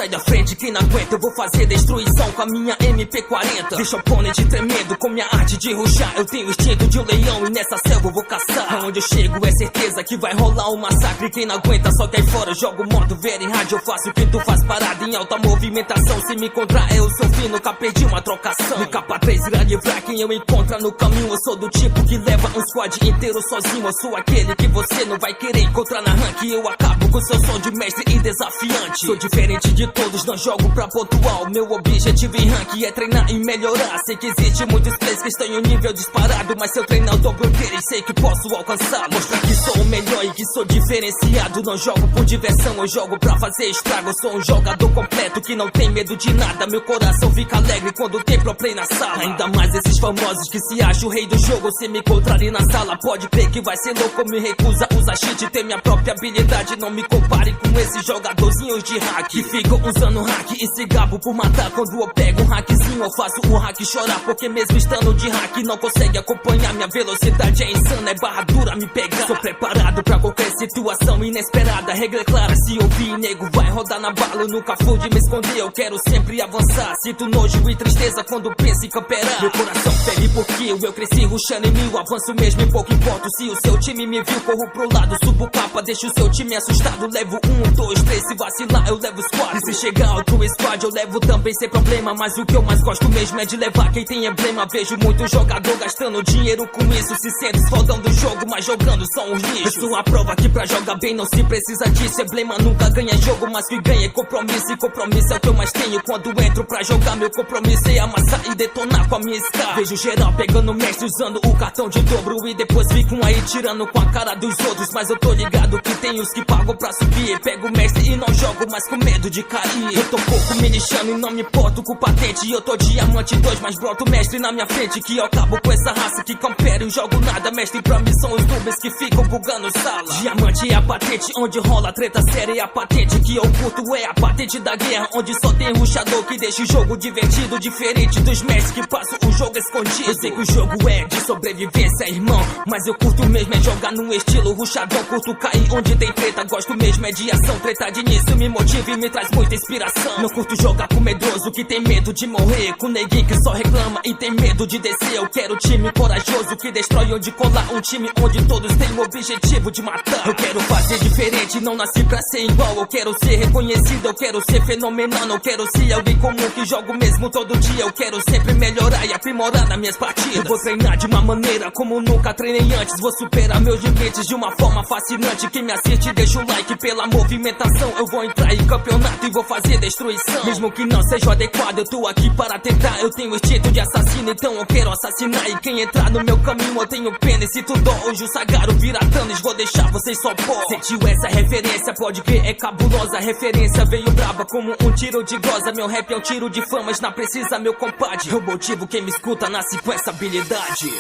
da frente, quem não aguenta, eu vou fazer destruição com a minha MP40. Deixa o oponente tremendo com minha arte de ruxar. Eu tenho o instinto de um leão e nessa selva eu vou caçar. Aonde eu chego é certeza que vai rolar um massacre. Quem não aguenta só cai fora, jogo modo ver em rádio. Eu faço o que tu faz parado em alta movimentação. Se me encontrar eu sou fino, nunca perdi uma trocação. No capa 3 irá livrar quem eu encontro no caminho. Eu sou do tipo que leva um squad inteiro sozinho. Eu sou aquele que você não vai querer encontrar na rank. Eu acabo com seu som de mestre e desafiante. Sou diferente de todos, não jogo pra pontual. Meu objetivo em rank é treinar e melhorar. Sei que existe muitos players que estão em um nível disparado, mas se eu treinar eu dobro deles, sei que posso alcançar. Mostrar que sou o melhor e que sou diferenciado. Não jogo por diversão, eu jogo pra fazer estrago. Eu sou um jogador completo que não tem medo de nada. Meu coração fica alegre quando tem pro play na sala. Ainda mais esses famosos que se acham o rei do jogo. Se me encontrarem na sala, pode crer que vai ser louco. Me recusa usar cheat, ter minha própria habilidade. Não me compare com esses jogadorzinhos de hack que ficam usando hack e se gabo por matar. Quando eu pego um hackzinho, eu faço o hack chorar. Porque mesmo estando de hack, não consegue acompanhar. Minha velocidade é insana, é barra dura me pegar. Sou preparado pra qualquer situação inesperada. Regra clara, se ouvir, nego vai rodar na bala. Eu nunca fui de me esconder, eu quero sempre avançar. Sinto nojo e tristeza quando penso em camperar. Meu coração fere porque eu cresci rushando em mil. Avanço mesmo e pouco importa se o seu time me viu. Corro pro lado, subo o capa, deixo o seu time assustado. Levo 1, 2, 3, se vacilar eu levo os 4. E se chegar outro squad eu levo também sem problema. Mas o que eu mais gosto mesmo é de levar quem tem emblema. Vejo muito jogador gastando dinheiro com isso. Se sente esfaldão do jogo, mas jogando são os lixos. Eu sou a prova que pra jogar bem não se precisa disso. Emblema nunca ganha jogo, mas que ganha é compromisso. E compromisso é o que eu mais tenho quando entro pra jogar. Meu compromisso é amassar e detonar com a minha Scar. Vejo geral pegando mestre usando o cartão de dobro. E depois ficam aí tirando com a cara dos outros. Mas eu tô ligado que tem os que pagam pra subir. Pego o mestre e não jogo mais com medo de cair. Eu tô pouco me lixando e não me importo com patente. E eu tô diamante 2, mas broto mestre na minha frente. Que eu acabo com essa raça que campera e jogo nada. Mestre pra mim são os noobs que ficam bugando sala. Diamante é a patente onde rola treta séria. E a patente que eu curto é a patente da guerra, onde só tem rushador que deixa o jogo divertido. Diferente dos mestres que passam o jogo escondido. Eu sei que o jogo é de sobrevivência, irmão, mas eu curto mesmo é jogar num estilo rushadão. Curto cair onde tem treta, gosto mesmo é de ação. Treta de início me motiva e me traz muita inspiração. Não curto jogar com medroso que tem medo de morrer, com neguinho que só reclama e tem medo de descer. Eu quero time corajoso que destrói onde colar. Um time onde todos têm o objetivo de matar. Eu quero fazer diferente, não nasci pra ser igual. Eu quero ser reconhecido, eu quero ser fenomenal. Não quero ser alguém comum que jogo mesmo todo dia. Eu quero sempre melhorar e aprimorar nas minhas partidas. Eu vou treinar de uma maneira como nunca treinei antes. Vou superar meus limites de uma forma fascinante. Quem me assiste deixa o like pela movimentação. Eu vou entrar em campeonato e vou fazer destruição. Mesmo que não seja adequado, eu tô aqui para tentar. Eu tenho instinto de assassino, então eu quero assassinar. E quem entrar no meu caminho eu tenho pena. E se tu dó, hoje o Sagaro vira Thanos, vou deixar vocês só pó. Sentiu essa referência, pode crer, é cabulosa. A referência veio braba como um tiro de glosa. Meu rap é um tiro de famas, não precisa meu compadre. Eu motivo quem me escuta, nasce com essa habilidade.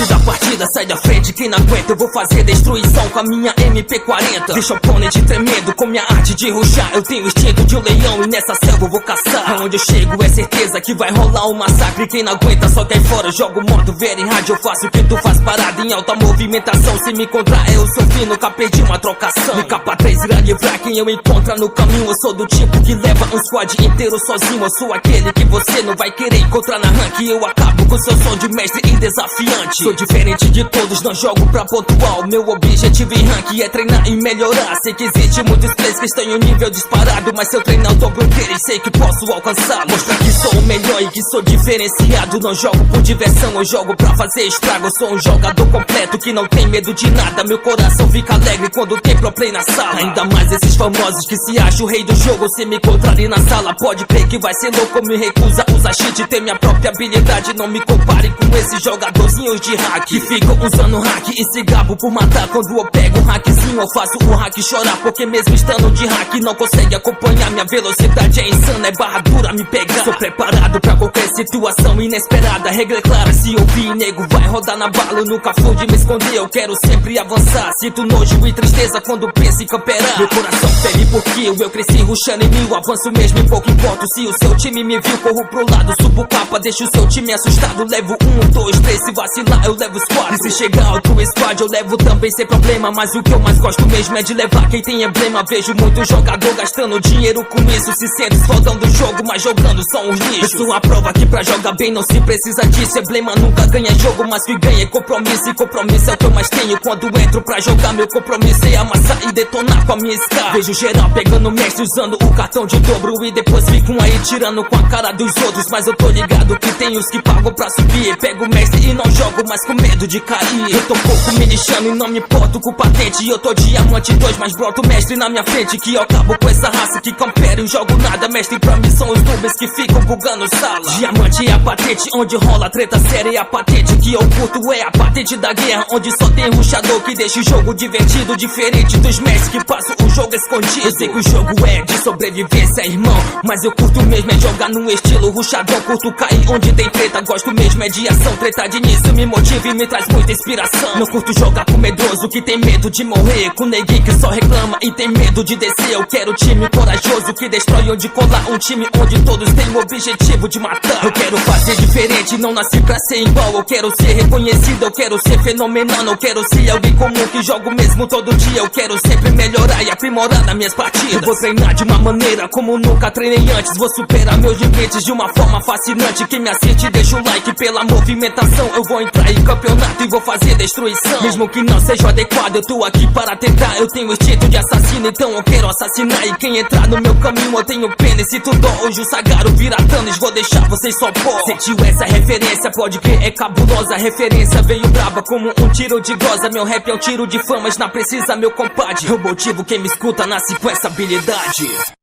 Da partida, sai da frente, quem não aguenta, eu vou fazer destruição com a minha MP40. Deixa o oponente tremendo com minha arte de ruxar. Eu tenho o instinto de um leão e nessa selva eu vou caçar. Aonde eu chego é certeza que vai rolar um massacre. Quem não aguenta só cai fora, jogo modo ver em rádio. Eu faço o que tu faz parado em alta movimentação. Se me encontrar eu sou fino, nunca perdi uma trocação. No capa 3 irá livrar quem eu encontro no caminho. Eu sou do tipo que leva um squad inteiro sozinho. Eu sou aquele que você não vai querer encontrar na rank. Eu acabo com seu som de mestre e desafiante. Sou diferente de todos, não jogo pra pontual. Meu objetivo em rank é treinar e melhorar. Sei que existe muitos players que estão em um nível disparado, mas se eu treinar eu dobro deles, sei que posso alcançar. Mostrar que sou o melhor e que sou diferenciado. Não jogo por diversão, eu jogo pra fazer estrago. Eu sou um jogador completo que não tem medo de nada. Meu coração fica alegre quando tem pro play na sala. Ainda mais esses famosos que se acham o rei do jogo. Se me encontrarem na sala, pode crer que vai ser louco. Me recusa usar cheat, ter minha própria habilidade. Não me compare com esses jogadorzinhos de hack que ficam usando hack e se gabo por matar. Quando eu pego um hackzinho eu faço o hack chorar, porque mesmo estando de hack não consegue acompanhar. Minha velocidade é insana, é barra dura me pegar. Sou preparado pra qualquer situação inesperada. Regra é clara, se ouvir nego vai rodar na bala. Eu nunca fui de me esconder, eu quero sempre avançar. Sinto nojo e tristeza quando penso em camperar. Meu coração fere porque eu cresci rushando em mil. Avanço mesmo em pouco importo. Se o seu time me viu, corro pro lado, subo capa, deixo o seu time assustado. Levo 1, 2, 3, se vacilar eu levo os 4. E se chegar outro squad eu levo também sem problema. Mas o que eu mais gosto mesmo é de levar quem tem emblema. Vejo muito jogador gastando dinheiro com isso. Se sente esfodando o jogo, mas jogando são os lixos. Eu sou a prova que pra jogar bem não se precisa disso. Emblema nunca ganha jogo, mas que ganha é compromisso. E compromisso é o que eu mais tenho quando entro pra jogar. Meu compromisso é amassar e detonar com a minha SK. Vejo geral pegando mestre usando o cartão de dobro. E depois ficam aí tirando com a cara dos outros. Mas eu tô ligado que tem os que pagam pra subir. Pego o mestre e não jogo mais com medo de cair. Eu tô pouco me lixando e não me importo com patente. E eu tô diamante 2, mas broto mestre na minha frente. Que eu acabo com essa raça que campera e jogo nada. Mestre pra mim são os noobs que ficam bugando sala. Diamante é a patente onde rola treta séria. E a patente que eu curto é a patente da guerra, onde só tem rushador que deixa o jogo divertido. Diferente dos mestres que passam o jogo escondido. Eu sei que o jogo é de sobrevivência, irmão, mas eu curto mesmo é jogar no estilo rushador. Curto cair onde tem treta, gosto mesmo é de ação. Treta de início me motiva e me traz muita inspiração. Não curto jogar com medroso que tem medo de morrer, com neguinho que só reclama e tem medo de descer. Eu quero time corajoso que destrói onde colar, um time onde todos têm o objetivo de matar. Eu quero fazer diferente, não nasci pra ser igual. Eu quero ser reconhecido, eu quero ser fenomenal. Não quero ser alguém comum que jogo mesmo todo dia. Eu quero sempre melhorar e aprimorar nas minhas partidas. Eu vou treinar de uma maneira como nunca treinei antes. Vou superar meus limites de uma forma fascinante. Quem me assiste deixa o like pela movimentação. Eu vou entrar em campeonato e vou fazer destruição. Mesmo que não seja adequado, eu tô aqui para tentar. Eu tenho instinto de assassino, então eu quero assassinar. E quem entrar no meu caminho eu tenho pena. E se tu dó, hoje o Sagaro vira Thanos, vou deixar vocês só pó. Sentiu essa referência, pode crer, é cabulosa. A referência veio braba como um tiro de glosa. Meu rap é um tiro de fama, mas não precisa meu compadre. Eu motivo quem me escuta, nasce com essa habilidade.